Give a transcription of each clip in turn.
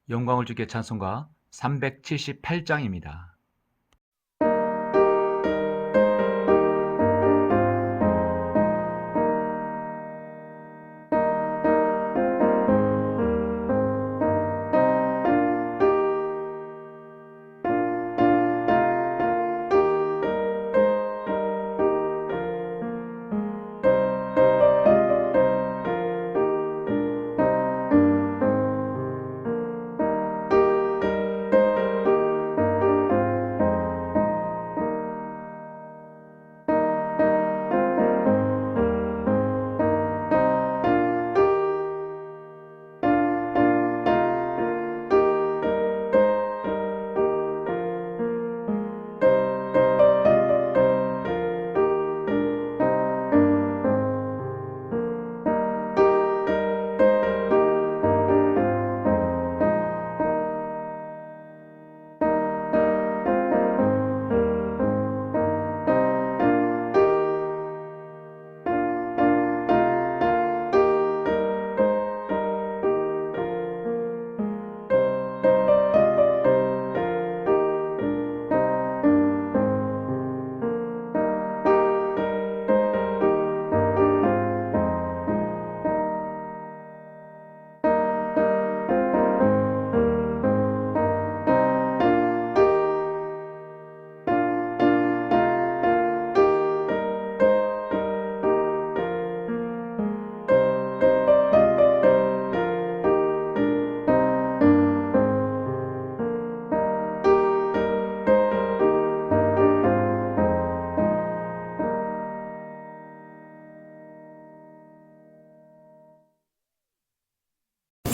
영광을 주께 찬송가 378장입니다.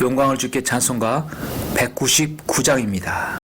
영광을 주께 찬송가 199장입니다.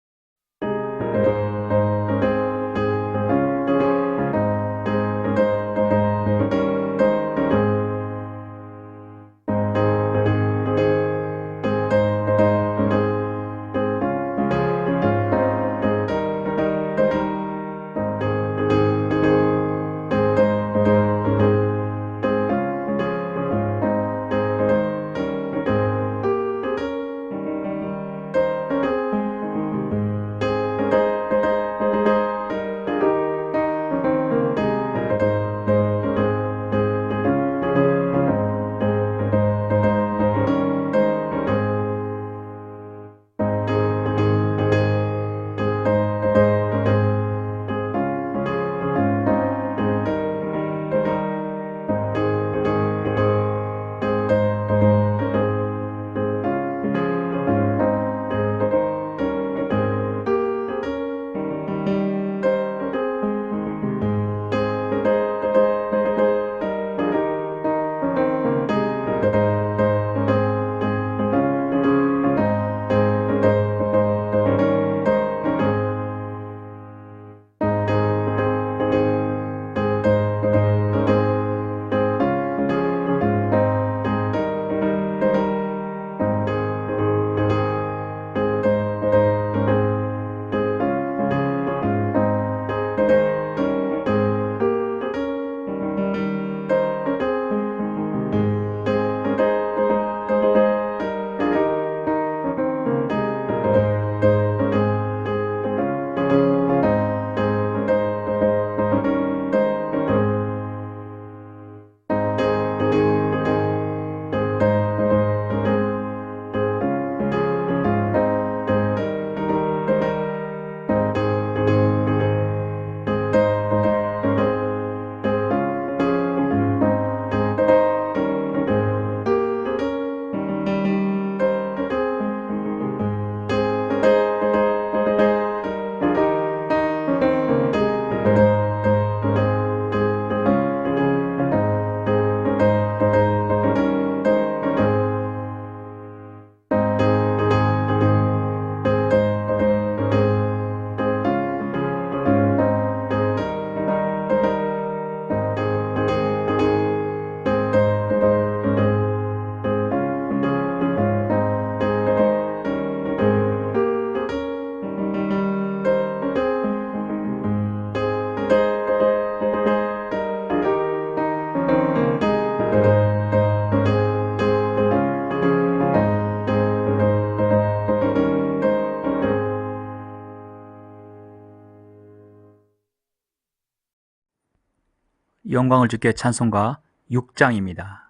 영광을 주께 찬송가 6장입니다.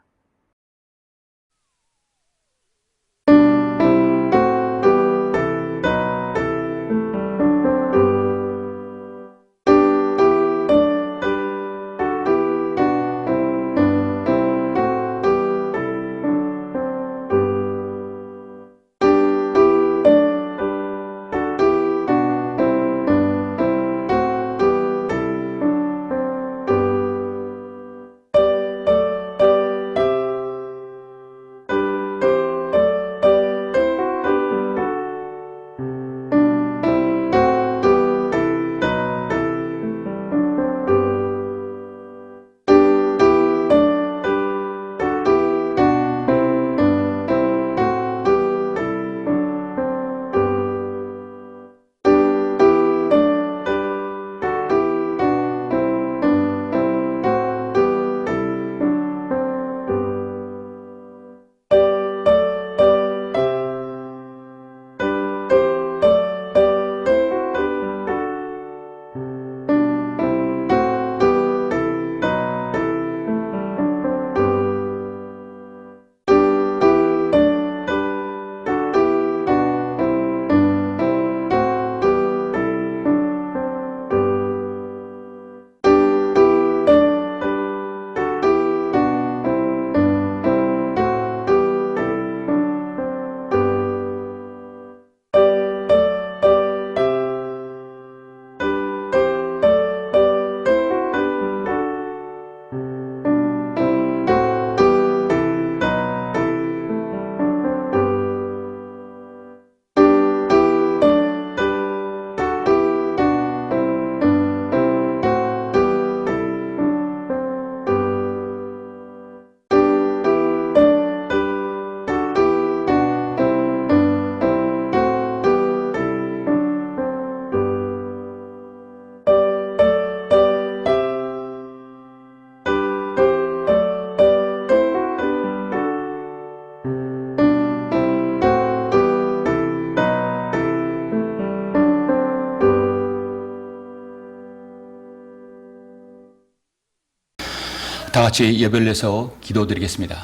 다 같이 예배를 내서 기도드리겠습니다.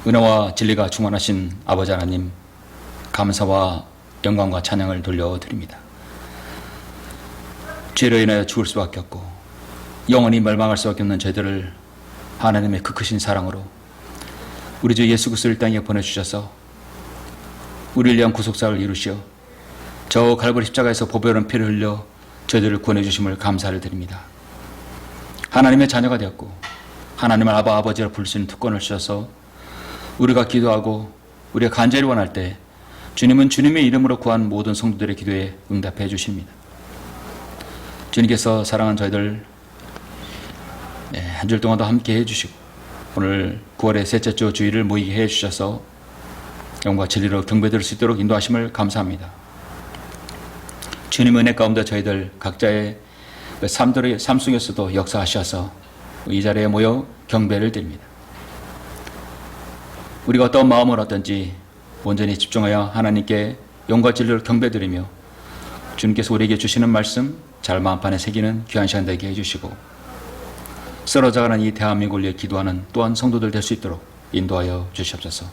은혜와 진리가 충만하신 아버지 하나님, 감사와 영광과 찬양을 돌려드립니다. 죄로 인하여 죽을 수밖에 없고 영원히 멸망할 수밖에 없는 저희들을 하나님의 그 크신 사랑으로 우리 주 예수 그리스도를 땅에 보내주셔서 우리를 위한 구속사를 이루시어 저 갈보리 십자가에서 보배로운 피를 흘려 저희들을 구원해 주심을 감사를 드립니다. 하나님의 자녀가 되었고 하나님을 아버지라 부를 수 있는 특권을 주셔서 우리가 기도하고 우리가 간절히 원할 때 주님은 주님의 이름으로 구한 모든 성도들의 기도에 응답해 주십니다. 주님께서 사랑하는 저희들 한 주일 동안도 함께 해주시고 오늘 9월의 셋째 주 주일을 모이게 해주셔서 영과 진리로 경배드릴 수 있도록 인도하심을 감사합니다. 주님 은혜 가운데 저희들 각자의 삶 속에서도 역사하셔서 이 자리에 모여 경배를 드립니다. 우리가 어떤 마음을 얻든지 온전히 집중하여 하나님께 영과 진리로 경배드리며 주님께서 우리에게 주시는 말씀 잘 마음판에 새기는 귀한 시간 되게 해주시고 쓰러져가는 이 대한민국을 위해 기도하는 또한 성도들 될 수 있도록 인도하여 주시옵소서.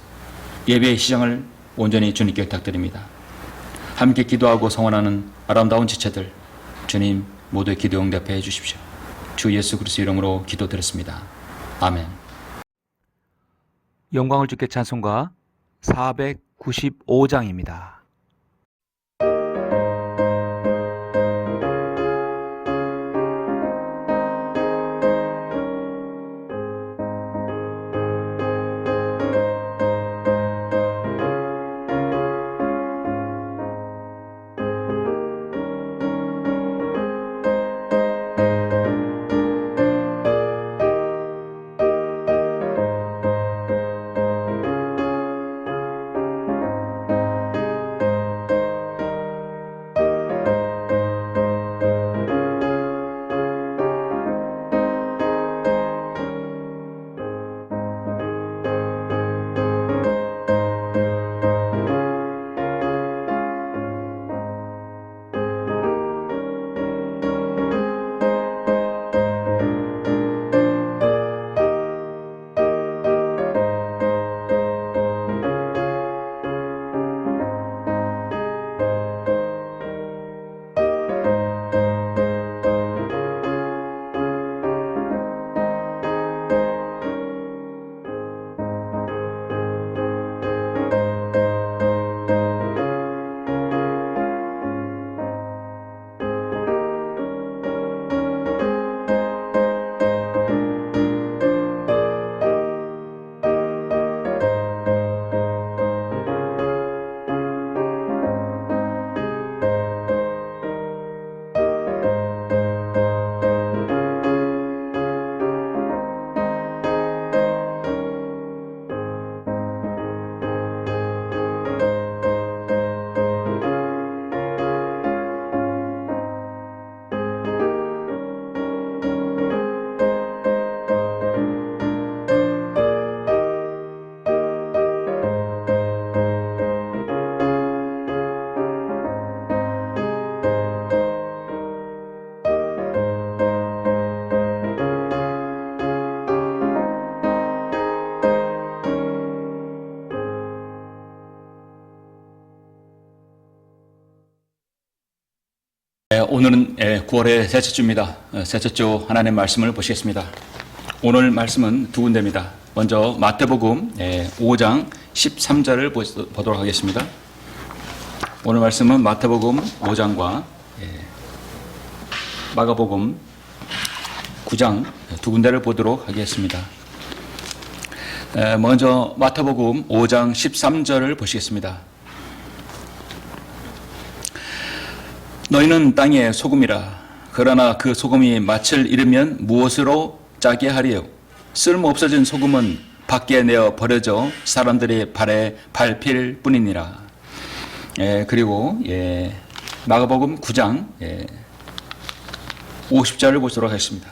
예배의 시장을 온전히 주님께 부탁드립니다. 함께 기도하고 성원하는 아름다운 지체들 주님 모두의 기도 응답해 주십시오. 주 예수 그리스도 이름으로 기도드렸습니다. 아멘. 영광을 주께 찬송가 495장입니다. 오늘은 9월의 셋째 주입니다. 셋째 주 하나님의 말씀을 보시겠습니다. 오늘 말씀은 두 군데입니다. 먼저 마태복음 5장 13절을 보도록 하겠습니다. 오늘 말씀은 마태복음 5장과 마가복음 9장 두 군데를 보도록 하겠습니다. 먼저 마태복음 5장 13절을 보시겠습니다. 너희는 땅의 소금이라. 그러나 그 소금이 맛을 잃으면 무엇으로 짜게 하리요? 쓸모 없어진 소금은 밖에 내어 버려져 사람들의 발에 밟힐 뿐이니라. 그리고 마가복음 9장 50절을 보도록 하겠습니다.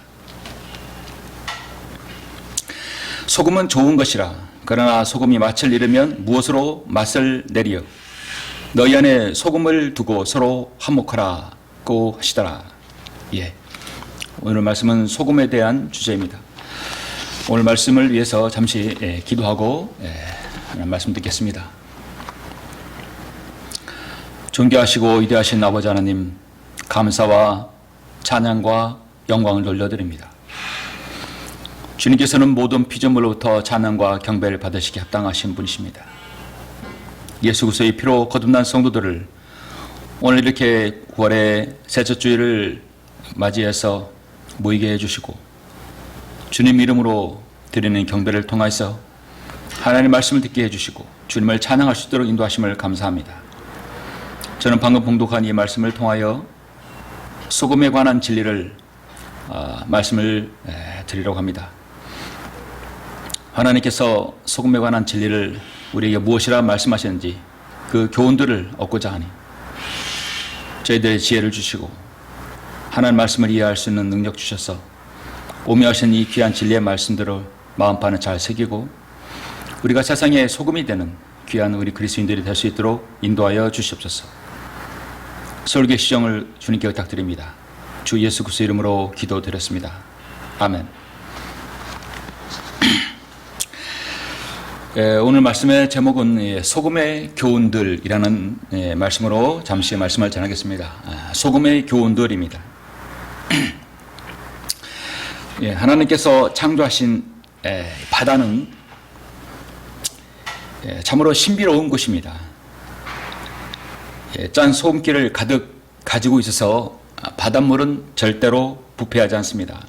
소금은 좋은 것이라. 그러나 소금이 맛을 잃으면 무엇으로 맛을 내리요? 너희 안에 소금을 두고 서로 화목하라고 하시더라. 오늘 말씀은 소금에 대한 주제입니다. 오늘 말씀을 위해서 잠시 기도하고 말씀 듣겠습니다. 존귀하시고 위대하신 아버지 하나님, 감사와 찬양과 영광을 돌려드립니다. 주님께서는 모든 피조물로부터 찬양과 경배를 받으시기 합당하신 분이십니다. 예수 그리스도의 피로 거듭난 성도들을 오늘 이렇게 9월의 셋째 주일을 맞이해서 모이게 해주시고 주님 이름으로 드리는 경배를 통해서 하나님의 말씀을 듣게 해주시고 주님을 찬양할 수 있도록 인도하심을 감사합니다. 저는 방금 봉독한 이 말씀을 통하여 소금에 관한 진리를 말씀을 드리려고 합니다. 하나님께서 소금에 관한 진리를 우리에게 무엇이라 말씀하셨는지 그 교훈들을 얻고자 하니 저희들의 지혜를 주시고 하나님 말씀을 이해할 수 있는 능력 주셔서 오묘하신 이 귀한 진리의 말씀들을 마음판에 잘 새기고 우리가 세상의 소금이 되는 귀한 우리 그리스도인들이 될 수 있도록 인도하여 주시옵소서. 설교 시정을 주님께 부탁드립니다. 주 예수 그리스도 이름으로 기도드렸습니다. 아멘. 오늘 말씀의 제목은 소금의 교훈들이라는 말씀으로 잠시 말씀을 전하겠습니다. 소금의 교훈들입니다. 하나님께서 창조하신 바다는 참으로 신비로운 곳입니다. 짠 소금기를 가득 가지고 있어서 바닷물은 절대로 부패하지 않습니다.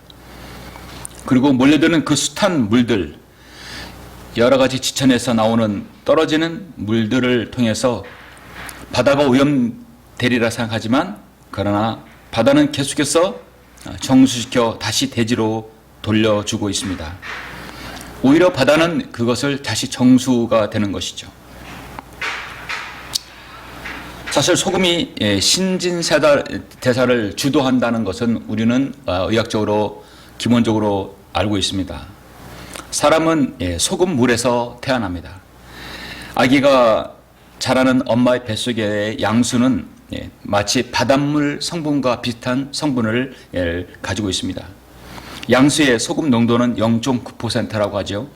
그리고 몰려드는 그 숱한 물들, 여러 가지 지천에서 나오는 떨어지는 물들을 통해서 바다가 오염되리라 생각하지만 그러나 바다는 계속해서 정수시켜 다시 대지로 돌려주고 있습니다. 오히려 바다는 그것을 다시 정수가 되는 것이죠. 사실 소금이 신진대사를 주도한다는 것은 우리는 의학적으로 기본적으로 알고 있습니다. 사람은 소금물에서 태어납니다. 아기가 자라는 엄마의 뱃속의 양수는 마치 바닷물 성분과 비슷한 성분을 가지고 있습니다. 양수의 소금 농도는 0.9%라고 하죠.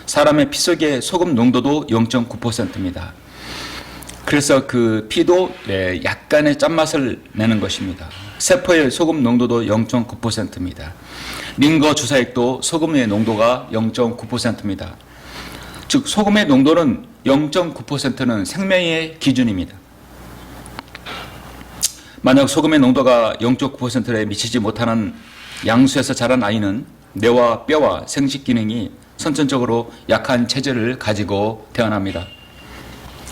사람의 피 속의 소금 농도도 0.9%입니다. 그래서 그 피도 약간의 짠맛을 내는 것입니다. 세포의 소금 농도도 0.9%입니다. 링거 주사액도 소금의 농도가 0.9%입니다. 즉 소금의 농도는 0.9%는 생명의 기준입니다. 만약 소금의 농도가 0.9%에 미치지 못하는 양수에서 자란 아이는 뇌와 뼈와 생식 기능이 선천적으로 약한 체질을 가지고 태어납니다.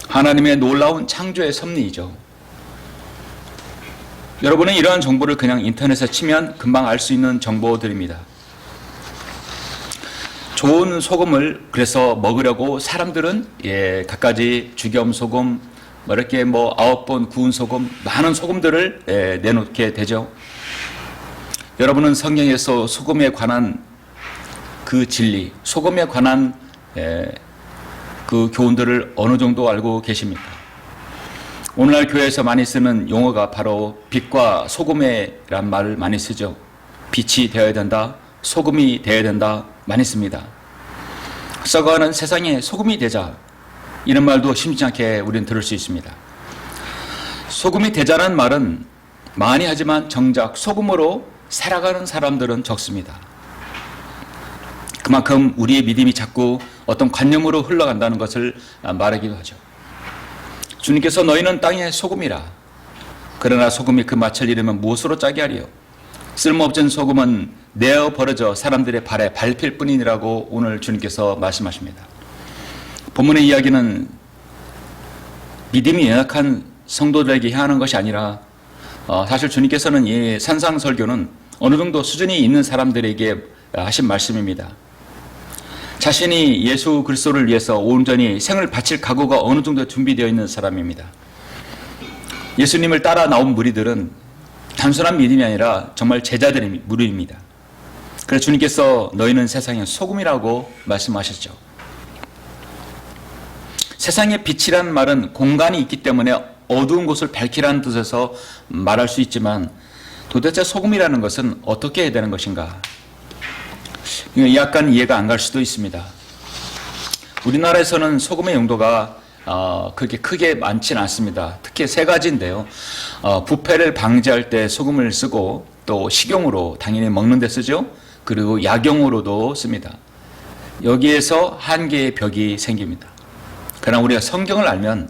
하나님의 놀라운 창조의 섭리이죠. 여러분은 이러한 정보를 그냥 인터넷에 치면 금방 알 수 있는 정보들입니다. 좋은 소금을 그래서 먹으려고 사람들은 갖가지 죽염 소금, 이렇게 9번 구운 소금, 많은 소금들을 내놓게 되죠. 여러분은 성경에서 소금에 관한 그 진리, 소금에 관한 그 교훈들을 어느 정도 알고 계십니까? 오늘날 교회에서 많이 쓰는 용어가 바로 빛과 소금이란 말을 많이 쓰죠. 빛이 되어야 된다, 소금이 되어야 된다 많이 씁니다. 썩어가는 세상에 소금이 되자, 이런 말도 심지 않게 우리는 들을 수 있습니다. 소금이 되자는 말은 많이 하지만 정작 소금으로 살아가는 사람들은 적습니다. 그만큼 우리의 믿음이 자꾸 어떤 관념으로 흘러간다는 것을 말하기도 하죠. 주님께서 너희는 땅의 소금이라. 그러나 소금이 그 맛을 잃으면 무엇으로 짜게 하리요? 쓸모없는 소금은 내어 버려져 사람들의 발에 밟힐 뿐이라고 오늘 주님께서 말씀하십니다. 본문의 이야기는 믿음이 연약한 성도들에게 향하는 것이 아니라 사실 주님께서는 이 산상설교는 어느 정도 수준이 있는 사람들에게 하신 말씀입니다. 자신이 예수 그리스도를 위해서 온전히 생을 바칠 각오가 어느 정도 준비되어 있는 사람입니다. 예수님을 따라 나온 무리들은 단순한 믿음이 아니라 정말 제자들의 무리입니다. 그래서 주님께서 너희는 세상의 소금이라고 말씀하셨죠. 세상의 빛이란 말은 공간이 있기 때문에 어두운 곳을 밝히라는 뜻에서 말할 수 있지만 도대체 소금이라는 것은 어떻게 해야 되는 것인가? 약간 이해가 안 갈 수도 있습니다. 우리나라에서는 소금의 용도가 그렇게 크게 많지는 않습니다. 특히 세 가지인데요. 부패를 방지할 때 소금을 쓰고 또 식용으로 당연히 먹는 데 쓰죠. 그리고 약용으로도 씁니다. 여기에서 한 개의 벽이 생깁니다. 그러나 우리가 성경을 알면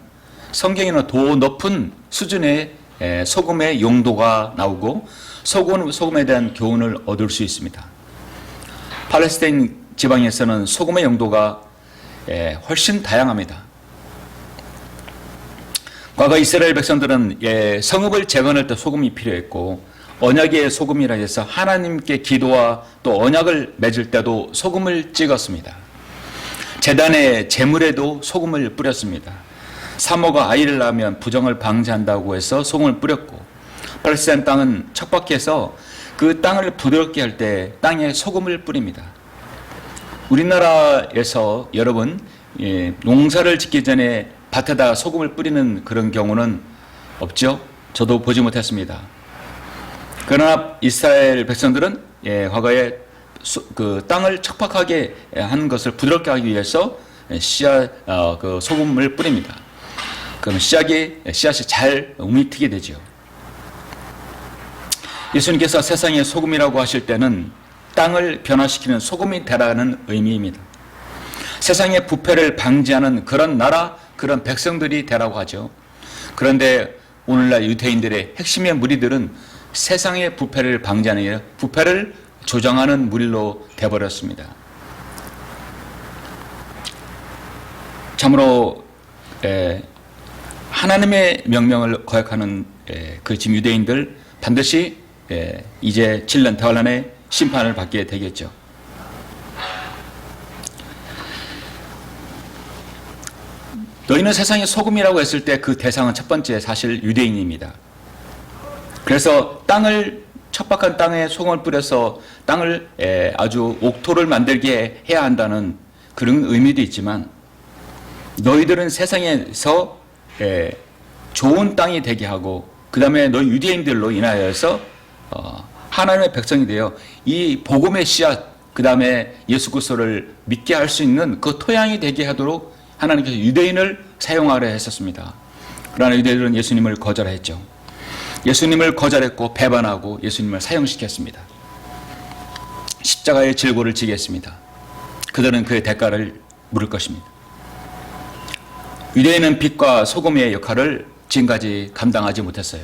성경에는 더 높은 수준의 소금의 용도가 나오고 소금에 대한 교훈을 얻을 수 있습니다. 팔레스타인 지방에서는 소금의 용도가 훨씬 다양합니다. 과거 이스라엘 백성들은 성읍을 재건할 때 소금이 필요했고 언약의 소금이라 해서 하나님께 기도와 또 언약을 맺을 때도 소금을 찍었습니다. 제단의 제물에도 소금을 뿌렸습니다. 사모가 아이를 낳으면 부정을 방지한다고 해서 소금을 뿌렸고 팔레스타인 땅은 척박해서 그 땅을 부드럽게 할 때 땅에 소금을 뿌립니다. 우리나라에서 여러분 농사를 짓기 전에 밭에다 소금을 뿌리는 그런 경우는 없죠? 저도 보지 못했습니다. 그러나 이스라엘 백성들은 과거에 그 땅을 척박하게 하는 것을 부드럽게 하기 위해서 그 소금을 뿌립니다. 그럼 씨앗이 잘 움이트게 되죠. 예수님께서 세상의 소금이라고 하실 때는 땅을 변화시키는 소금이 되라는 의미입니다. 세상의 부패를 방지하는 그런 나라, 그런 백성들이 되라고 하죠. 그런데 오늘날 유대인들의 핵심의 무리들은 세상의 부패를 방지하는 게 아니라 부패를 조장하는 무리로 되어버렸습니다. 참으로 하나님의 명령을 거역하는 그 지금 유대인들 반드시 이제 7년 대환란의 심판을 받게 되겠죠. 너희는 세상의 소금이라고 했을 때 그 대상은 첫 번째 사실 유대인입니다. 그래서 척박한 땅에 소금을 뿌려서 땅을 아주 옥토를 만들게 해야 한다는 그런 의미도 있지만 너희들은 세상에서 좋은 땅이 되게 하고 그 다음에 너희 유대인들로 인하여서 하나님의 백성이 되어 이 복음의 씨앗 그 다음에 예수 그리스도를 믿게 할 수 있는 그 토양이 되게 하도록 하나님께서 유대인을 사용하려 했었습니다. 그러나 유대인들은 예수님을 거절했죠. 예수님을 거절했고 배반하고 예수님을 사형시켰습니다. 십자가의 질고를 지게 했습니다. 그들은 그의 대가를 물을 것입니다. 유대인은 빛과 소금의 역할을 지금까지 감당하지 못했어요.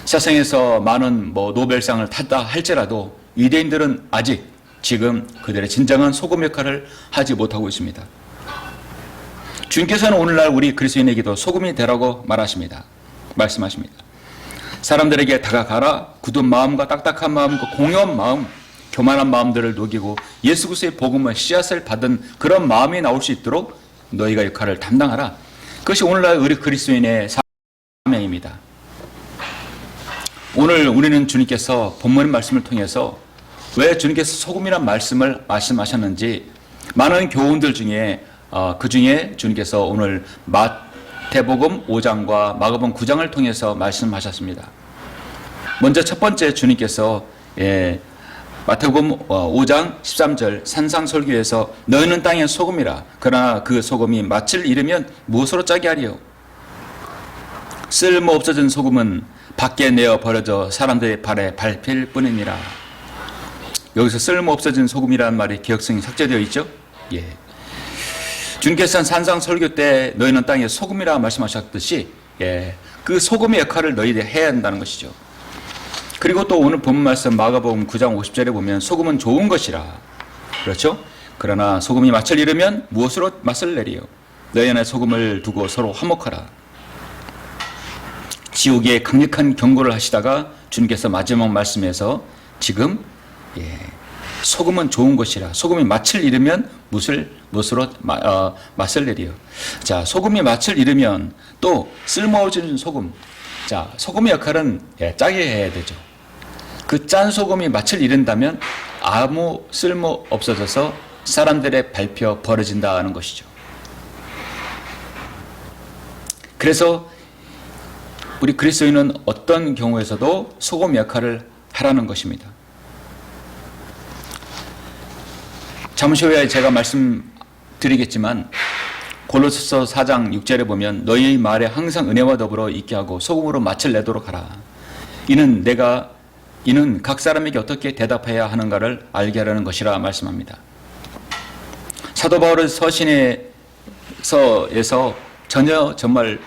세상에서 많은 노벨상을 탔다 할지라도 유대인들은 아직 지금 그들의 진정한 소금 역할을 하지 못하고 있습니다. 주님께서는 오늘날 우리 그리스도인에게도 소금이 되라고 말씀하십니다. 사람들에게 다가가라. 굳은 마음과 딱딱한 마음과 공허한 마음, 교만한 마음들을 녹이고 예수 그리스도의 복음의 씨앗을 받은 그런 마음이 나올 수 있도록 너희가 역할을 담당하라. 그것이 오늘날 우리 그리스도인의 사명입니다. 오늘 우리는 주님께서 본문 말씀을 통해서 왜 주님께서 소금이란 말씀을 말씀하셨는지 많은 교훈들 중에 그 중에 주님께서 오늘 마태복음 5장과 마가복음 9장을 통해서 말씀하셨습니다. 먼저 첫 번째 주님께서 마태복음 5장 13절 산상설교에서 너희는 땅의 소금이라. 그러나 그 소금이 맛을 잃으면 무엇으로 짜게 하리요? 쓸모없어진 소금은 밖에 내어 버려져 사람들의 발에 밟힐 뿐이니라. 여기서 쓸모없어진 소금이라는 말이 기억성이 삭제되어 있죠. 예. 주님께서는 산상 설교 때 너희는 땅에 소금이라 말씀하셨듯이 그 소금의 역할을 너희들이 해야 한다는 것이죠. 그리고 또 오늘 본 말씀 마가복음 9장 50절에 보면 소금은 좋은 것이라. 그렇죠? 그러나 소금이 맛을 잃으면 무엇으로 맛을 내리요? 너희 안에 소금을 두고 서로 화목하라. 지옥에 강력한 경고를 하시다가 주님께서 마지막 말씀에서 지금 소금은 좋은 것이라. 소금이 맛을 잃으면 무엇으로 맛을 내리요. 자, 소금이 맛을 잃으면 또 쓸모없는 소금. 자, 소금의 역할은 짜게 해야 되죠. 그 짠 소금이 맛을 잃는다면 아무 쓸모 없어져서 사람들의 밟혀 버려진다는 것이죠. 그래서 우리 그리스도인은 어떤 경우에서도 소금 역할을 하라는 것입니다. 잠시 후에 제가 말씀드리겠지만 골로새서 4장 6절에 보면 너희의 말에 항상 은혜와 더불어 있게 하고 소금으로 맛을 내도록 하라. 이는 각 사람에게 어떻게 대답해야 하는가를 알게 하라는 것이라 말씀합니다. 사도 바울의 서신에서 전혀 정말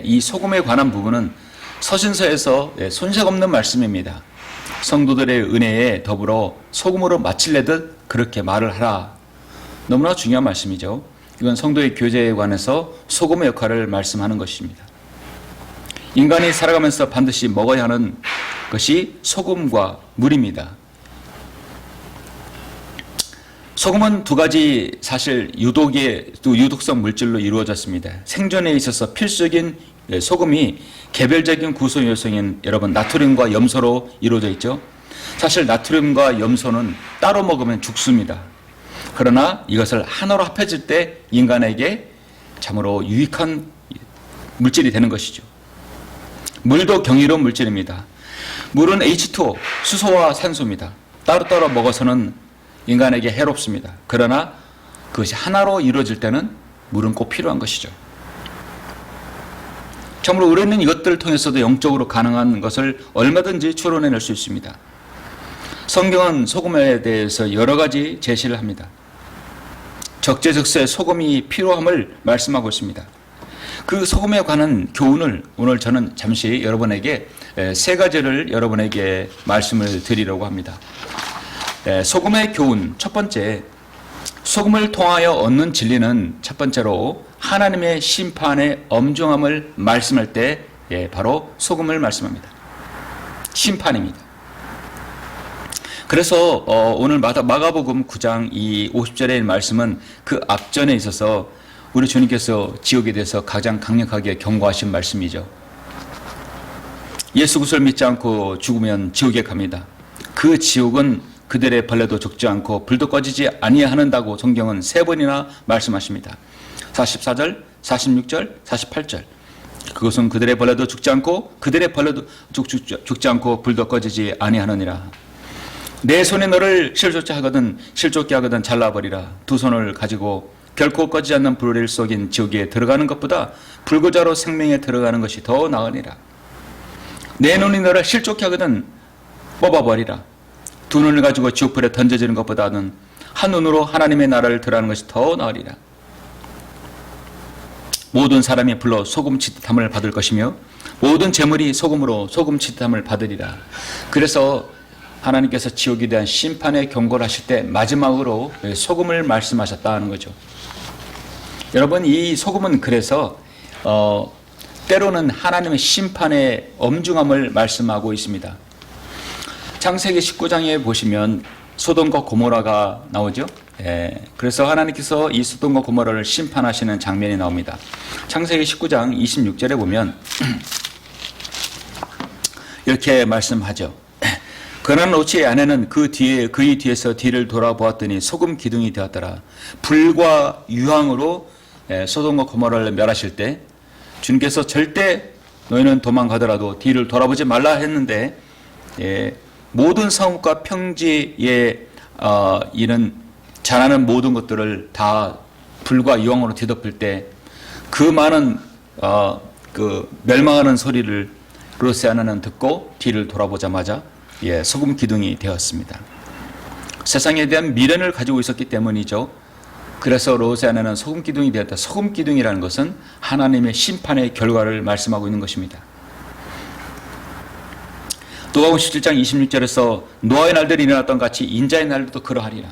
이 소금에 관한 부분은 서신서에서 손색 없는 말씀입니다. 성도들의 은혜에 더불어 소금으로 맛을 내듯 그렇게 말을 하라. 너무나 중요한 말씀이죠. 이건 성도의 교제에 관해서 소금의 역할을 말씀하는 것입니다. 인간이 살아가면서 반드시 먹어야 하는 것이 소금과 물입니다. 소금은 두 가지 사실 유독성 물질로 이루어졌습니다. 생존에 있어서 필수적인 소금이 개별적인 구성 요소인 여러분 나트륨과 염소로 이루어져 있죠. 사실 나트륨과 염소는 따로 먹으면 죽습니다. 그러나 이것을 하나로 합해질 때 인간에게 참으로 유익한 물질이 되는 것이죠. 물도 경이로운 물질입니다. 물은 H2O, 수소와 산소입니다. 따로따로 먹어서는 인간에게 해롭습니다. 그러나 그것이 하나로 이루어질 때는 물은 꼭 필요한 것이죠. 참으로 우리는 이것들을 통해서도 영적으로 가능한 것을 얼마든지 추론해낼 수 있습니다. 성경은 소금에 대해서 여러 가지 제시를 합니다. 적재적소에 소금이 필요함을 말씀하고 있습니다. 그 소금에 관한 교훈을 오늘 저는 잠시 여러분에게 세 가지를 여러분에게 말씀을 드리려고 합니다. 소금의 교훈, 첫 번째, 소금을 통하여 얻는 진리는 첫 번째로 하나님의 심판의 엄중함을 말씀할 때 바로 소금을 말씀합니다. 심판입니다. 그래서 오늘 마가복음 9장 이 50절의 말씀은 그 앞전에 있어서 우리 주님께서 지옥에 대해서 가장 강력하게 경고하신 말씀이죠. 예수 그리스도를 믿지 않고 죽으면 지옥에 갑니다. 그 지옥은 그들의 벌레도 죽지 않고 불도 꺼지지 아니하는다고 성경은 3번이나 말씀하십니다. 44절, 46절, 48절. 그것은 그들의 벌레도 죽지 않고 그들의 벌레도 죽지 않고 불도 꺼지지 아니하느니라. 내 손이 너를 실족게 하거든 잘라버리라. 두 손을 가지고 결코 꺼지지 않는 불을 속인 지옥에 들어가는 것보다 불구자로 생명에 들어가는 것이 더 나으니라. 내 눈이 너를 실족게 하거든 뽑아버리라. 두 눈을 가지고 지옥불에 던져지는 것보다는 한 눈으로 하나님의 나라를 들어가는 것이 더 나으리라. 모든 사람이 불로 소금치듯함을 받을 것이며 모든 재물이 소금으로 소금치듯함을 받으리라. 그래서 하나님께서 지옥에 대한 심판의 경고를 하실 때 마지막으로 소금을 말씀하셨다는 거죠. 여러분, 이 소금은 그래서 때로는 하나님의 심판의 엄중함을 말씀하고 있습니다. 창세기 19장에 보시면 소돔과 고모라가 나오죠. 그래서 하나님께서 이 소돔과 고모라를 심판하시는 장면이 나옵니다. 창세기 19장 26절에 보면 이렇게 말씀하죠. 그러나 롯의 아내는 그의 뒤에서 뒤를 돌아보았더니 소금 기둥이 되었더라. 불과 유황으로 소돔과 고모라를 멸하실 때 주님께서 절대 너희는 도망가더라도 뒤를 돌아보지 말라 했는데 모든 성읍과 평지에 이런 자라는 모든 것들을 다 불과 유황으로 뒤덮을 때 그 많은 그 멸망하는 소리를 로세아나는 듣고 뒤를 돌아보자마자 소금 기둥이 되었습니다. 세상에 대한 미련을 가지고 있었기 때문이죠. 그래서 로세아나는 소금 기둥이 되었다. 소금 기둥이라는 것은 하나님의 심판의 결과를 말씀하고 있는 것입니다. 누가복음 17장 26절에서 노아의 날들이 일어났던 같이 인자의 날도 그러하리라.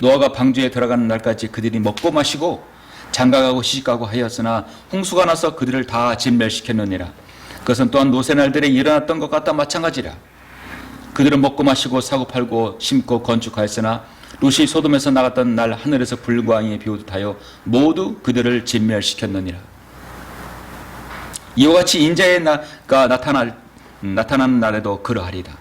노아가 방주에 들어가는 날까지 그들이 먹고 마시고 장가가고 시집가고 하였으나 홍수가 나서 그들을 다 진멸시켰느니라. 그것은 또한 노세 날들에 일어났던 것 같다 마찬가지라. 그들은 먹고 마시고 사고 팔고 심고 건축하였으나 롯이 소돔에서 나갔던 날 하늘에서 불광이 비오듯 하여 모두 그들을 진멸시켰느니라. 이와 같이 인자의 날가 나타나는 날에도 그러하리라.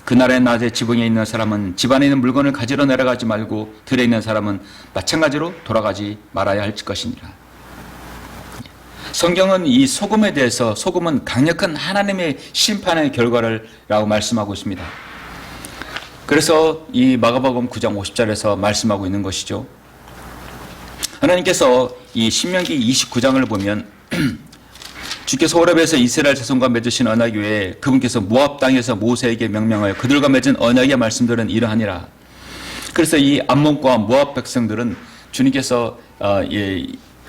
그날의 낮에 지붕에 있는 사람은 집안에 있는 물건을 가지러 내려가지 말고 들에 있는 사람은 마찬가지로 돌아가지 말아야 할 것이니라. 성경은 이 소금에 대해서 소금은 강력한 하나님의 심판의 결과라고 말씀하고 있습니다. 그래서 이 마가복음 9장 50절에서 말씀하고 있는 것이죠. 하나님께서 이 신명기 29장을 보면 주께서 호렙에서 이스라엘 자손과 맺으신 언약 외에 그분께서 모압 땅에서 모세에게 명령하여 그들과 맺은 언약의 말씀들은 이러하니라. 그래서 이 암몬과 모압 백성들은 주님께서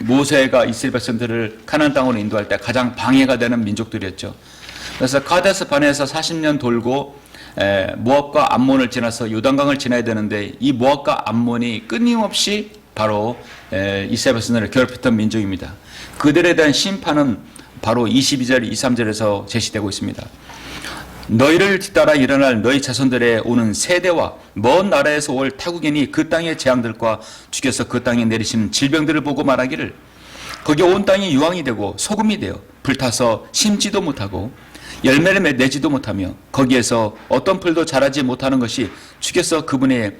모세가 이스라엘 백성들을 가나안 땅으로 인도할 때 가장 방해가 되는 민족들이었죠. 그래서 카데스 바네에서 40년 돌고 모압과 암몬을 지나서 요단강을 지나야 되는데 이 모압과 암몬이 끊임없이 바로 이스라엘 백성들을 괴롭혔던 민족입니다. 그들에 대한 심판은 바로 22절, 23절에서 제시되고 있습니다. 너희를 뒤따라 일어날 너희 자손들의 오는 세대와 먼 나라에서 올 타국인이 그 땅의 재앙들과 주께서 그 땅에 내리시는 질병들을 보고 말하기를 거기 온 땅이 유황이 되고 소금이 되어 불타서 심지도 못하고 열매를 내지도 못하며 거기에서 어떤 풀도 자라지 못하는 것이 주께서 그분의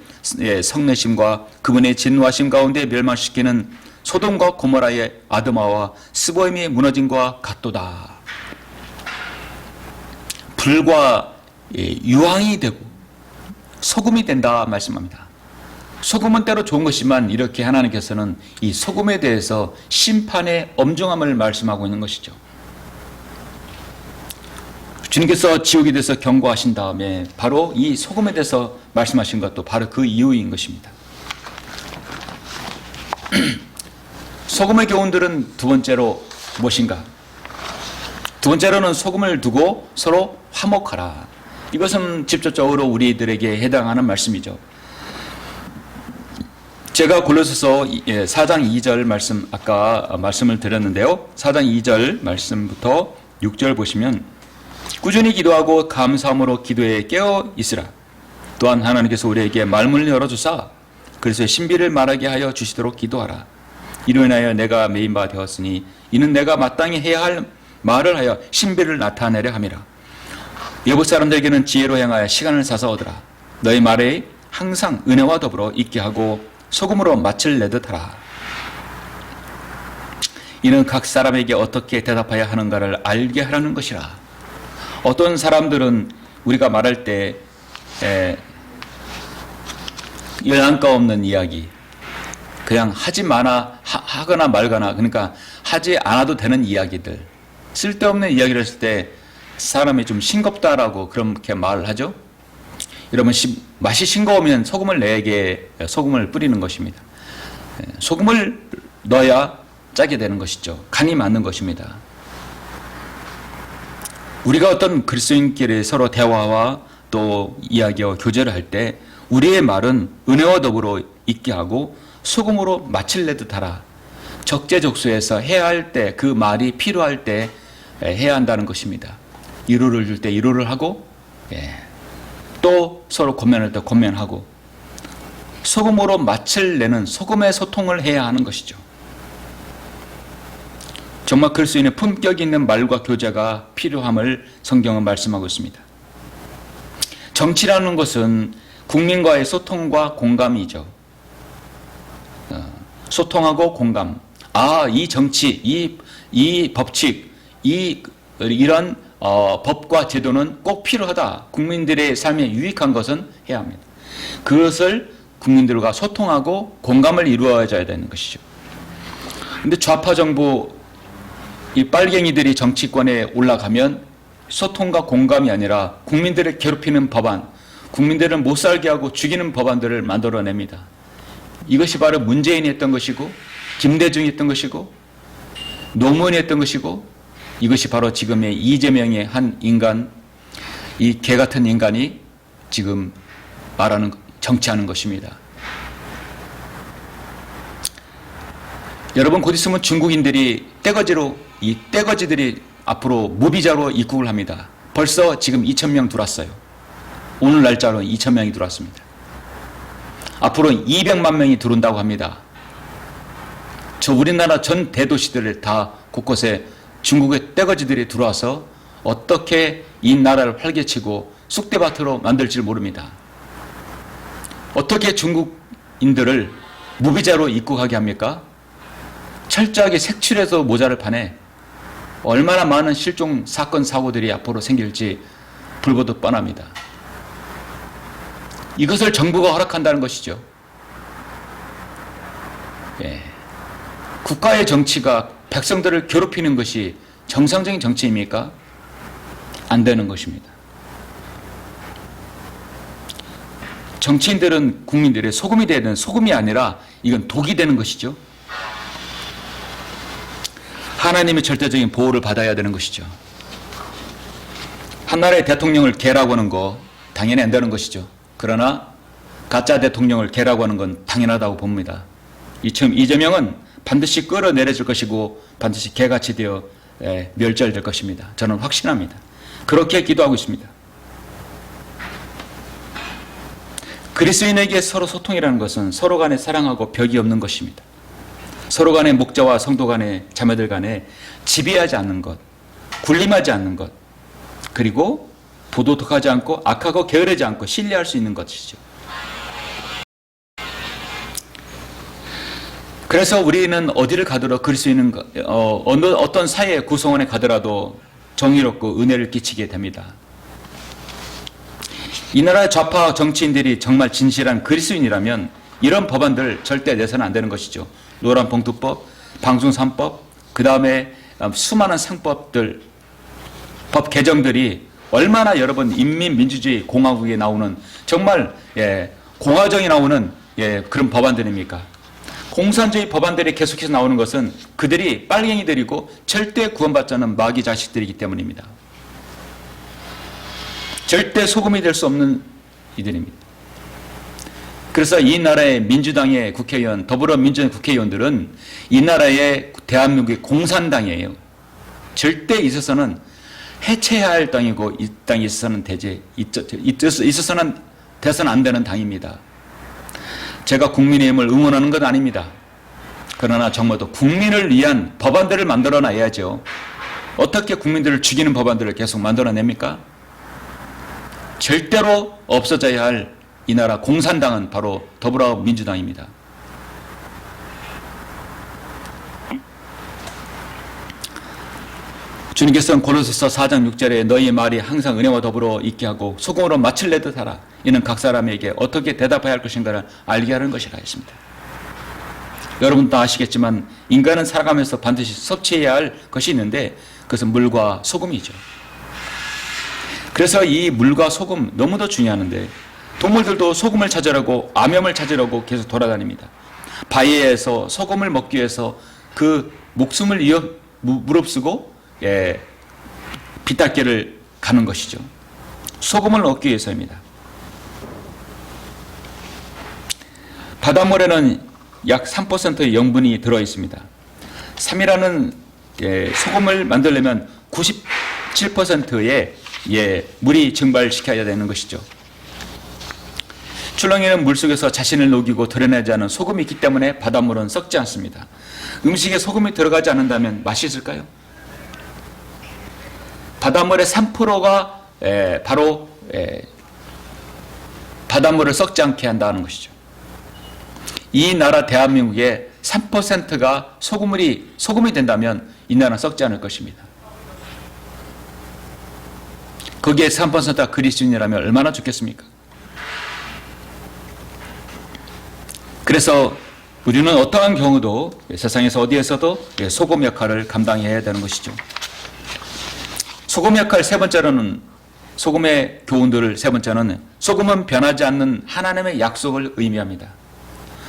성내심과 그분의 진노하심 가운데 멸망시키는 소돔과 고모라의 아드마와 스보임이 무너짐과 같도다. 불과 유황이 되고 소금이 된다 말씀합니다. 소금은 때로 좋은 것이지만 이렇게 하나님께서는 이 소금에 대해서 심판의 엄중함을 말씀하고 있는 것이죠. 주님께서 지옥에 대해서 경고하신 다음에 바로 이 소금에 대해서 말씀하신 것도 바로 그 이유인 것입니다. 소금의 교훈들은 두 번째로 무엇인가? 두 번째로는 소금을 두고 서로 화목하라. 이것은 직접적으로 우리들에게 해당하는 말씀이죠. 제가 골로새서 4장 2절 말씀 아까 말씀을 드렸는데요. 4장 2절 말씀부터 6절 보시면 꾸준히 기도하고 감사함으로 기도에 깨어 있으라. 또한 하나님께서 우리에게 말문을 열어주사 그래서 신비를 말하게 하여 주시도록 기도하라. 이로 인하여 내가 메인 바 되었으니 이는 내가 마땅히 해야 할 말을 하여 신비를 나타내려 함이라. 여부 사람들에게는 지혜로 행하여 시간을 사서 얻으라. 너희 말에 항상 은혜와 더불어 있게 하고 소금으로 맛을 내듯 하라. 이는 각 사람에게 어떻게 대답해야 하는가를 알게 하라는 것이라. 어떤 사람들은 우리가 말할 때 열량가 없는 이야기, 그냥 하거나 말거나, 그러니까 하지 않아도 되는 이야기들, 쓸데없는 이야기를 했을 때 사람이 좀 싱겁다라고 그렇게 말을 하죠. 여러분, 맛이 싱거우면 소금을 내게 소금을 뿌리는 것입니다. 소금을 넣어야 짜게 되는 것이죠. 간이 맞는 것입니다. 우리가 어떤 그리스도인끼리 서로 대화와 또 이야기와 교제를 할 때 우리의 말은 은혜와 더불어 있게 하고 소금으로 맛을 내듯 하라. 적재적소에서 해야 할 때, 그 말이 필요할 때 해야 한다는 것입니다. 위로를 줄 때 위로를 하고, 또 서로 권면할 때 권면하고, 소금으로 맛을 내는 소금의 소통을 해야 하는 것이죠. 정말 그리스도인의 품격 있는 말과 교제가 필요함을 성경은 말씀하고 있습니다. 정치라는 것은 국민과의 소통과 공감이죠. 소통하고 공감. 이 정치, 이 법칙, 이런 법과 제도는 꼭 필요하다. 국민들의 삶에 유익한 것은 해야 합니다. 그것을 국민들과 소통하고 공감을 이루어져야 되는 것이죠. 근데 좌파 정부, 이 빨갱이들이 정치권에 올라가면 소통과 공감이 아니라 국민들을 괴롭히는 법안, 국민들을 못 살게 하고 죽이는 법안들을 만들어냅니다. 이것이 바로 문재인이 했던 것이고 김대중이 했던 것이고 노무현이 했던 것이고 이것이 바로 지금의 이재명의 한 인간, 이 개 같은 인간이 지금 말하는 정치하는 것입니다. 여러분 곧 있으면 중국인들이 이 떼거지들이 앞으로 무비자로 입국을 합니다. 벌써 지금 2,000명 들어왔어요. 오늘 날짜로 2,000명이 들어왔습니다. 앞으로 200만 명이 들어온다고 합니다. 저 우리나라 전 대도시들을 다 곳곳에 중국의 떼거지들이 들어와서 어떻게 이 나라를 활개치고 쑥대밭으로 만들지 모릅니다. 어떻게 중국인들을 무비자로 입국하게 합니까? 철저하게 색출해서 모자를 파내 얼마나 많은 실종 사건 사고들이 앞으로 생길지 불보듯 뻔합니다. 이것을 정부가 허락한다는 것이죠. 예. 국가의 정치가 백성들을 괴롭히는 것이 정상적인 정치입니까? 안 되는 것입니다. 정치인들은 국민들의 소금이 되는 소금이 아니라 이건 독이 되는 것이죠. 하나님의 절대적인 보호를 받아야 되는 것이죠. 한 나라의 대통령을 개라고 하는 거 당연히 안 되는 것이죠. 그러나 가짜 대통령을 개라고 하는 건 당연하다고 봅니다. 이재명은 반드시 끌어내려질 것이고 반드시 개같이 되어 멸절될 것입니다. 저는 확신합니다. 그렇게 기도하고 있습니다. 그리스도인에게 서로 소통이라는 것은 서로 간에 사랑하고 벽이 없는 것입니다. 서로 간의 목자와 성도 간의 자매들 간에 지배하지 않는 것, 군림하지 않는 것, 그리고 부도덕하지 않고 악하고 게으르지 않고 신뢰할 수 있는 것이죠. 그래서 우리는 어디를 가더라도 그리스도인은 어떤 사회의 구성원에 가더라도 정의롭고 은혜를 끼치게 됩니다. 이 나라의 좌파 정치인들이 정말 진실한 그리스도인이라면 이런 법안들 절대 내서는 안 되는 것이죠. 노란봉투법, 방송 3법, 그 다음에 수많은 상법들, 법 개정들이 얼마나 여러분 인민민주주의 공화국에 나오는 정말 공화정이 나오는 그런 법안들입니까? 공산주의 법안들이 계속해서 나오는 것은 그들이 빨갱이들이고 절대 구원받지 않은 마귀 자식들이기 때문입니다. 절대 소금이 될 수 없는 이들입니다. 그래서 이 나라의 민주당의 국회의원, 더불어민주당 국회의원들은 이 나라의 대한민국의 공산당이에요. 절대 있어서는 해체해야 할 당이고 이 땅에 있어서는 있어서는 돼서는 안 되는 당입니다. 제가 국민의힘을 응원하는 건 아닙니다. 그러나 정말로 국민을 위한 법안들을 만들어 놔야죠. 어떻게 국민들을 죽이는 법안들을 계속 만들어냅니까? 절대로 없어져야 할 이 나라 공산당은 바로 더불어민주당입니다. 주님께서는 고린도서 4장 6절에 너희의 말이 항상 은혜와 더불어 있게 하고 소금으로 맛을 내듯 하라. 이는 각 사람에게 어떻게 대답해야 할 것인가를 알게 하는 것이라 했습니다. 여러분도 아시겠지만 인간은 살아가면서 반드시 섭취해야 할 것이 있는데 그것은 물과 소금이죠. 그래서 이 물과 소금 너무도 중요한데 동물들도 소금을 찾으려고 암염을 찾으려고 계속 돌아다닙니다. 바위에서 소금을 먹기 위해서 그 목숨을 무릅쓰고 비탈길을 가는 것이죠. 소금을 얻기 위해서입니다. 바닷물에는 약 3%의 염분이 들어있습니다. 3이라는 소금을 만들려면 97%의 물이 증발시켜야 되는 것이죠. 출렁이는 물속에서 자신을 녹이고 드러내지 않은 소금이 있기 때문에 바닷물은 썩지 않습니다. 음식에 소금이 들어가지 않는다면 맛이 있을까요? 바닷물의 3%가 바로 바닷물을 썩지 않게 한다는 것이죠. 이 나라 대한민국의 3%가 소금이 된다면 이 나라는 썩지 않을 것입니다. 거기에 3%가 그리스도인이라면 얼마나 좋겠습니까? 그래서 우리는 어떠한 경우도 세상에서 어디에서도 소금 역할을 감당해야 되는 것이죠. 소금의 역할 세 번째로는 소금의 교훈들을 세 번째는 소금은 변하지 않는 하나님의 약속을 의미합니다.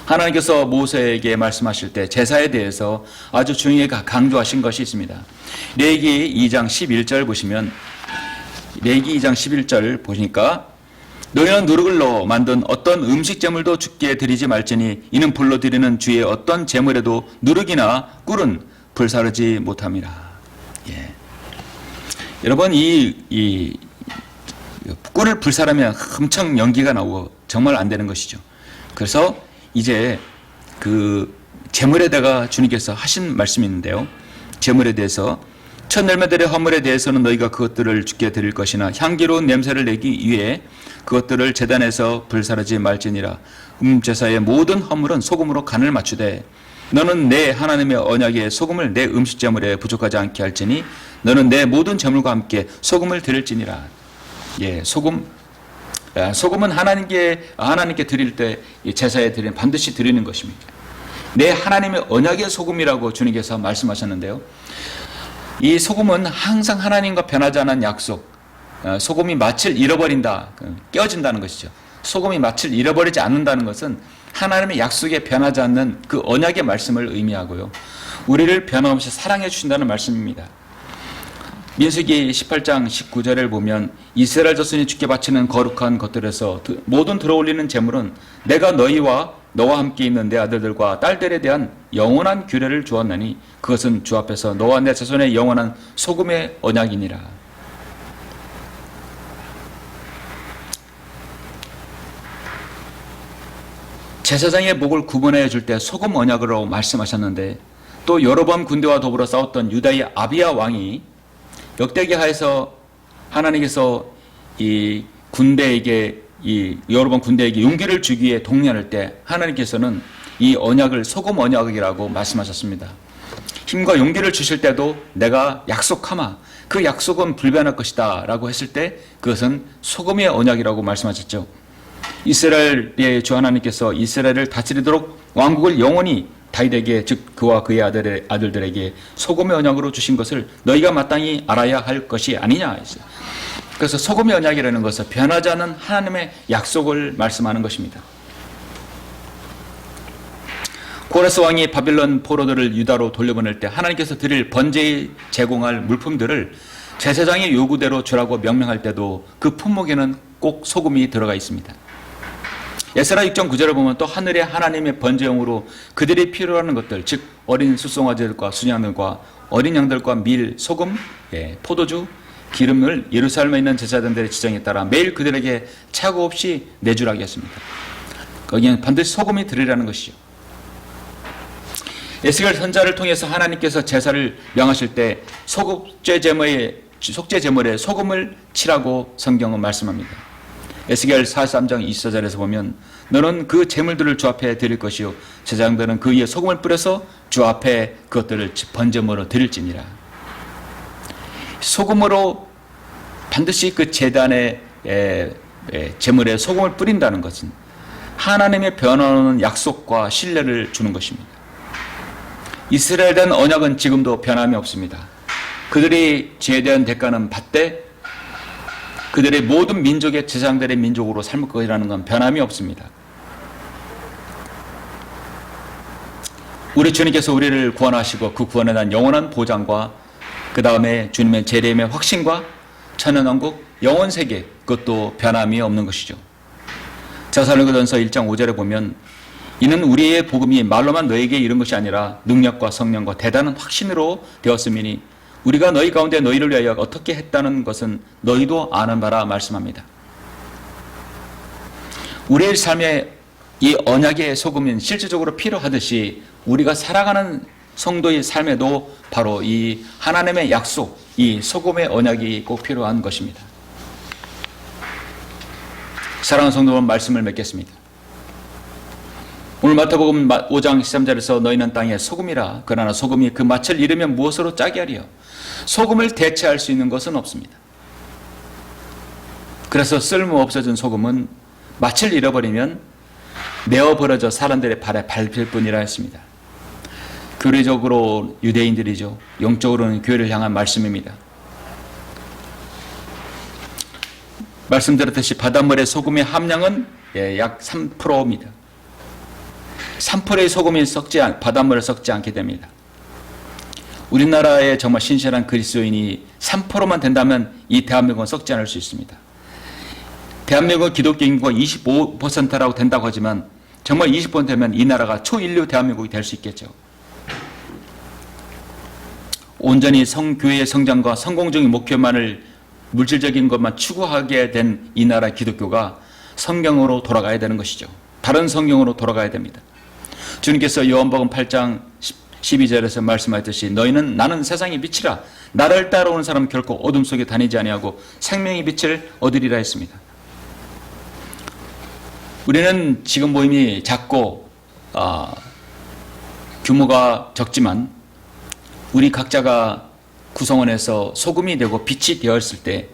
하나님께서 모세에게 말씀하실 때 제사에 대해서 아주 중요하게 강조하신 것이 있습니다. 레위기 2장 11절 보시면 레위기 2장 11절 보니까 너희는 누룩을로 만든 어떤 음식 제물도 주께 드리지 말지니 이는 불로 드리는 주의 어떤 제물에도 누룩이나 꿀은 불사르지 못함이라. 예. 여러분 이 꿀을 불사르면 엄청 연기가 나오고 정말 안 되는 것이죠. 그래서 이제 그 제물에다가 주님께서 하신 말씀이 있는데요. 제물에 대해서 첫 열매들의 화물에 대해서는 너희가 그것들을 주께 드릴 것이나 향기로운 냄새를 내기 위해 그것들을 제단에서 불사르지 말지니라. 제사의 모든 화물은 소금으로 간을 맞추되 너는 내 하나님의 언약의 소금을 내 음식 제물에 부족하지 않게 할지니 너는 내 모든 제물과 함께 소금을 드릴지니라. 예, 소금은 하나님께 드릴 때 제사에 드리는 반드시 드리는 것입니다. 내 하나님의 언약의 소금이라고 주님께서 말씀하셨는데요. 이 소금은 항상 하나님과 변하지 않은 약속, 소금이 맛을 잃어버린다, 깨어진다는 것이죠. 소금이 맛을 잃어버리지 않는다는 것은 하나님의 약속에 변하지 않는 그 언약의 말씀을 의미하고요. 우리를 변함없이 사랑해 주신다는 말씀입니다. 민수기 18장 19절을 보면 이스라엘 자손이 주께 바치는 거룩한 것들에서 모든 들어올리는 제물은 내가 너와 함께 있는 내 아들들과 딸들에 대한 영원한 규례를 주었나니 그것은 주 앞에서 너와 내 자손의 영원한 소금의 언약이니라. 제사장의 목을 구분해 줄 때 소금 언약으로 말씀하셨는데 또 여러 번 군대와 더불어 싸웠던 유다의 아비야 왕이 역대기 하에서 하나님께서 이 군대에게 여러 번 군대에게 용기를 주기 위해 동료할 때 하나님께서는 이 언약을 소금 언약이라고 말씀하셨습니다. 힘과 용기를 주실 때도 내가 약속하마 그 약속은 불변할 것이다 라고 했을 때 그것은 소금의 언약이라고 말씀하셨죠. 이스라엘의 주 하나님께서 이스라엘을 다스리도록 왕국을 영원히 다윗에게 즉 그와 그의 아들들에게 소금의 언약으로 주신 것을 너희가 마땅히 알아야 할 것이 아니냐 했어요. 그래서 소금의 언약이라는 것은 변하지 않는 하나님의 약속을 말씀하는 것입니다. 고레스 왕이 바빌론 포로들을 유다로 돌려보낼 때 하나님께서 드릴 번제에 제공할 물품들을 제사장의 요구대로 주라고 명령할 때도 그 품목에는 꼭 소금이 들어가 있습니다. 에스라 6장 9절을 보면 또 하늘의 하나님의 번제용으로 그들이 필요로 하는 것들 즉 어린 숫송아지들과 순양들과 어린 양들과 밀, 소금, 포도주, 기름을 예루살렘에 있는 제사장들의 지정에 따라 매일 그들에게 차고 없이 내주라고 했습니다. 거기에는 반드시 소금이 들으라는 것이죠. 에스겔 선자를 통해서 하나님께서 제사를 명하실 때 속죄 제물에 소금을 치라고 성경은 말씀합니다. 에스겔 43장 24절에서 보면 너는 그 제물들을 주 앞에 드릴 것이요 제사장들은 그 위에 소금을 뿌려서 주 앞에 그것들을 번제물로 드릴지니라. 소금으로 반드시 그 제단의 제물에 소금을 뿌린다는 것은 하나님의 변화하는 약속과 신뢰를 주는 것입니다. 이스라엘에 대한 언약은 지금도 변함이 없습니다. 그들이 죄에 대한 대가는 받되 그들의 모든 민족의 제사장들의 민족으로 삶을 것이라는 건 변함이 없습니다. 우리 주님께서 우리를 구원하시고 그 구원에 대한 영원한 보장과 그 다음에 주님의 재림의 확신과 천연왕국 영원세계 그것도 변함이 없는 것이죠. 데살로니가전서 1장 5절에 보면 이는 우리의 복음이 말로만 너에게 이른 것이 아니라 능력과 성령과 대단한 확신으로 되었음이니 우리가 너희 가운데 너희를 위하여 어떻게 했다는 것은 너희도 아는 바라 말씀합니다. 우리의 삶에 이 언약의 소금은 실질적으로 필요하듯이 우리가 살아가는 성도의 삶에도 바로 이 하나님의 약속, 이 소금의 언약이 꼭 필요한 것입니다. 사랑하는 성도 여러분, 말씀을 맺겠습니다. 오늘 마태복음 5장 13절에서 너희는 땅의 소금이라 그러나 소금이 그 맛을 잃으면 무엇으로 짜게 하리요. 소금을 대체할 수 있는 것은 없습니다. 그래서 쓸모없어진 소금은 맛을 잃어버리면 내어버려져 사람들의 발에 밟힐 뿐이라 했습니다. 교리적으로 유대인들이죠. 영적으로는 교회를 향한 말씀입니다. 말씀드렸듯이 바닷물의 소금의 함량은 약 3%입니다. 3%의 소금이 바닷물에 썩지 않게 됩니다. 우리나라에 정말 신실한 그리스도인이 3%만 된다면 이 대한민국은 썩지 않을 수 있습니다. 대한민국 기독교 인구가 25%라고 된다고 하지만 정말 20% 되면 이 나라가 초인류 대한민국이 될 수 있겠죠. 온전히 교회의 성장과 성공적인 목표만을 물질적인 것만 추구하게 된 이 나라 기독교가 성경으로 돌아가야 되는 것이죠. 바른 성경으로 돌아가야 됩니다. 주님께서 요한복음 8장 12절에서 말씀하셨듯이 너희는 나는 세상의 빛이라 나를 따라오는 사람은 결코 어둠 속에 다니지 아니하고 생명의 빛을 얻으리라 했습니다. 우리는 지금 모임이 작고 규모가 적지만 우리 각자가 구성원에서 소금이 되고 빛이 되었을 때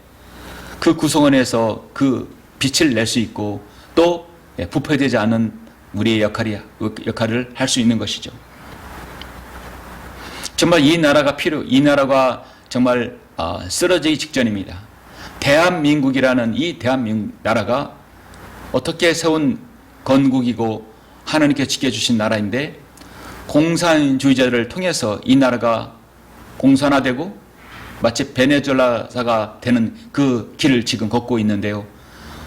그 구성원에서 그 빛을 낼 수 있고 또 부패되지 않은 우리의 역할을 할 수 있는 것이죠. 정말 이 나라가 정말 쓰러지기 직전입니다. 대한민국이라는 이 대한민국 나라가 어떻게 세운 건국이고 하나님께 지켜주신 나라인데 공산주의자들을 통해서 이 나라가 공산화되고 마치 베네수엘라가 되는 그 길을 지금 걷고 있는데요.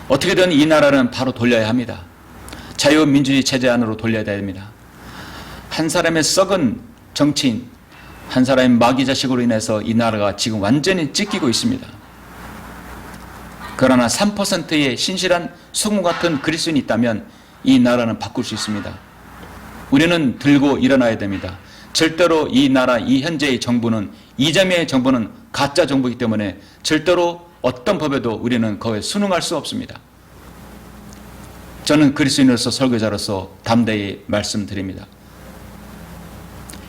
어떻게든 이 나라는 바로 돌려야 합니다. 자유민주주의 체제 안으로 돌려야 됩니다. 한 사람의 썩은 정치인, 한 사람의 마귀 자식으로 인해서 이 나라가 지금 완전히 찢기고 있습니다. 그러나 3%의 신실한 소금 같은 그리스도인이 있다면 이 나라는 바꿀 수 있습니다. 우리는 들고 일어나야 됩니다. 절대로 이 나라, 이 현재의 정부는, 이재명의 정부는 가짜 정부이기 때문에 절대로 어떤 법에도 우리는 거기에 순응할 수 없습니다. 저는 그리스도인으로서 설교자로서 담대히 말씀드립니다.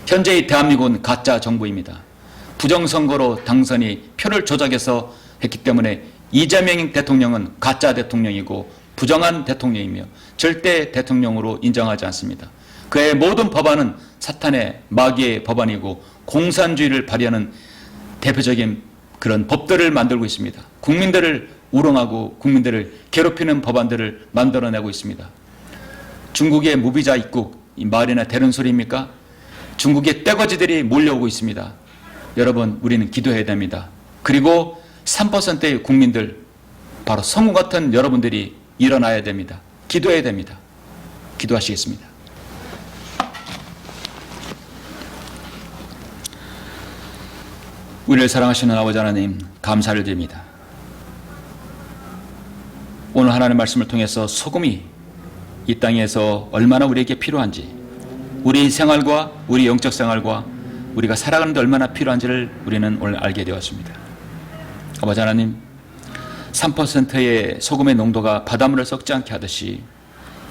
현재의 대한민국은 가짜 정부입니다. 부정선거로 당선이 표를 조작해서 했기 때문에 이재명 대통령은 가짜 대통령이고 부정한 대통령이며 절대 대통령으로 인정하지 않습니다. 그의 모든 법안은 사탄의 마귀의 법안이고 공산주의를 발휘하는 대표적인 그런 법들을 만들고 있습니다. 국민들을 우롱하고 국민들을 괴롭히는 법안들을 만들어내고 있습니다. 중국의 무비자 입국, 이 말이나 되는 소리입니까? 중국의 떼거지들이 몰려오고 있습니다. 여러분, 우리는 기도해야 됩니다. 그리고 3%의 국민들, 바로 성우 같은 여러분들이 일어나야 됩니다. 기도해야 됩니다. 기도하시겠습니다. 우리를 사랑하시는 아버지 하나님, 감사를 드립니다. 오늘 하나님의 말씀을 통해서 소금이 이 땅에서 얼마나 우리에게 필요한지, 우리 생활과 우리 영적 생활과 우리가 살아가는 데 얼마나 필요한지를 우리는 오늘 알게 되었습니다. 아버지 하나님, 3%의 소금의 농도가 바닷물을 썩지 않게 하듯이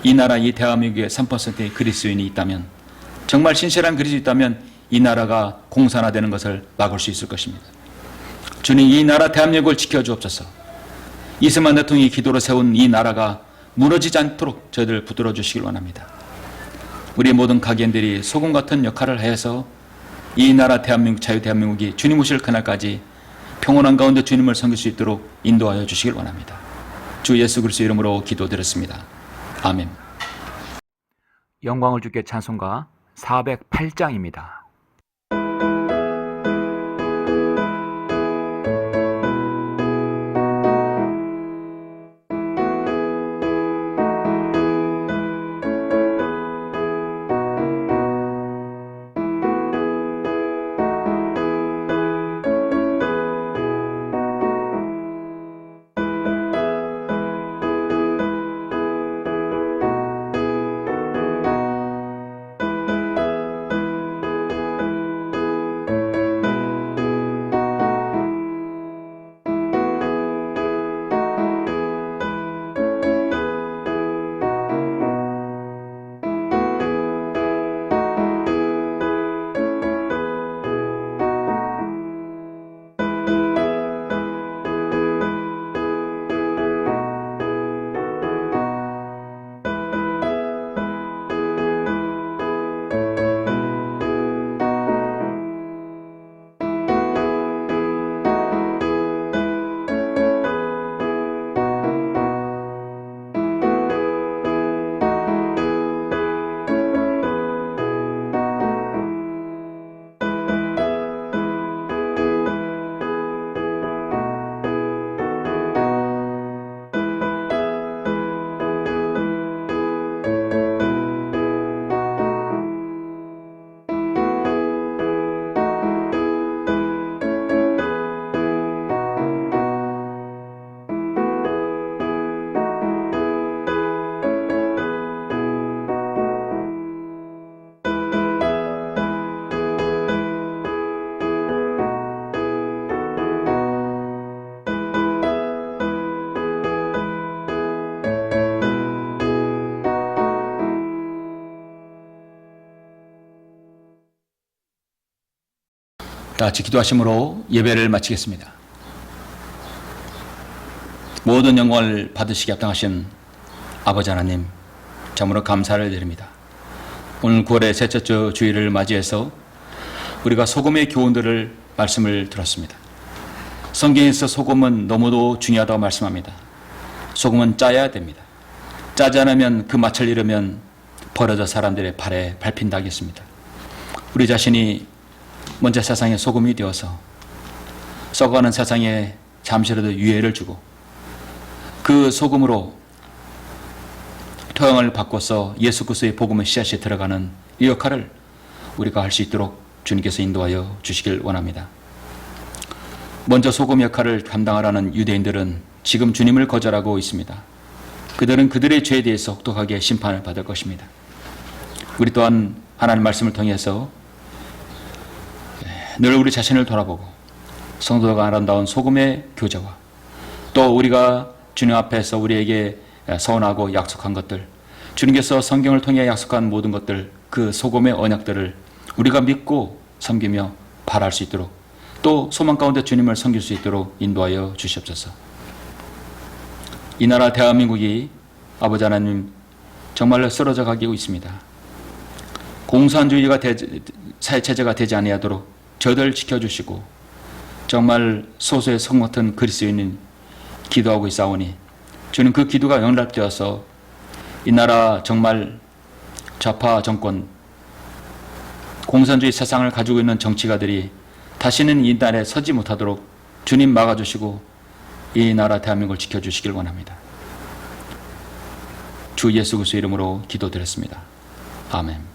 이 나라, 이 대한민국에 3%의 그리스도인이 있다면, 정말 신실한 그리스도인이 있다면 이 나라가 공산화되는 것을 막을 수 있을 것입니다. 주님, 이 나라 대한민국을 지켜주옵소서. 이승만 대통령이 기도로 세운 이 나라가 무너지지 않도록 저희들 붙들어 주시길 원합니다. 우리 모든 가게인들이 소금 같은 역할을 해서 이 나라 대한민국, 자유 대한민국이 주님 오실 그날까지 평온한 가운데 주님을 섬길 수 있도록 인도하여 주시길 원합니다. 주 예수 그리스도 이름으로 기도드렸습니다. 아멘. 영광을 주께 찬송가 408장입니다. 다 같이 기도하심으로 예배를 마치겠습니다. 모든 영광을 받으시기 합당하신 아버지 하나님, 참으로 감사를 드립니다. 오늘 9월의 셋째 주 주일을 맞이해서 우리가 소금의 교훈들을 말씀을 들었습니다. 성경에서 소금은 너무도 중요하다고 말씀합니다. 소금은 짜야 됩니다. 짜지 않으면 그 맛을 잃으면 버려져 사람들의 발에 밟힌다 하겠습니다. 우리 자신이 먼저 세상에 소금이 되어서 썩어가는 세상에 잠시라도 유해를 주고 그 소금으로 토양을 바꿔서 예수 그리스도의 복음의 씨앗이 들어가는 이 역할을 우리가 할 수 있도록 주님께서 인도하여 주시길 원합니다. 먼저 소금 역할을 감당하라는 유대인들은 지금 주님을 거절하고 있습니다. 그들은 그들의 죄에 대해서 혹독하게 심판을 받을 것입니다. 우리 또한 하나님의 말씀을 통해서 늘 우리 자신을 돌아보고 성도가 아름다운 소금의 교제와 또 우리가 주님 앞에서 우리에게 서원하고 약속한 것들, 주님께서 성경을 통해 약속한 모든 것들, 그 소금의 언약들을 우리가 믿고 섬기며 바랄 수 있도록 또 소망 가운데 주님을 섬길 수 있도록 인도하여 주시옵소서. 이 나라 대한민국이 아버지 하나님 정말로 쓰러져 가고 있습니다. 공산주의가 사회체제가 되지 아니하도록 저들 지켜주시고 정말 소수의 성 같은 그리스도인은 기도하고 있사오니 주님 그 기도가 응답되어서 이 나라 정말 좌파 정권 공산주의 세상을 가지고 있는 정치가들이 다시는 이 나라에 서지 못하도록 주님 막아주시고 이 나라 대한민국을 지켜주시길 원합니다. 주 예수 그리스도 이름으로 기도드렸습니다. 아멘.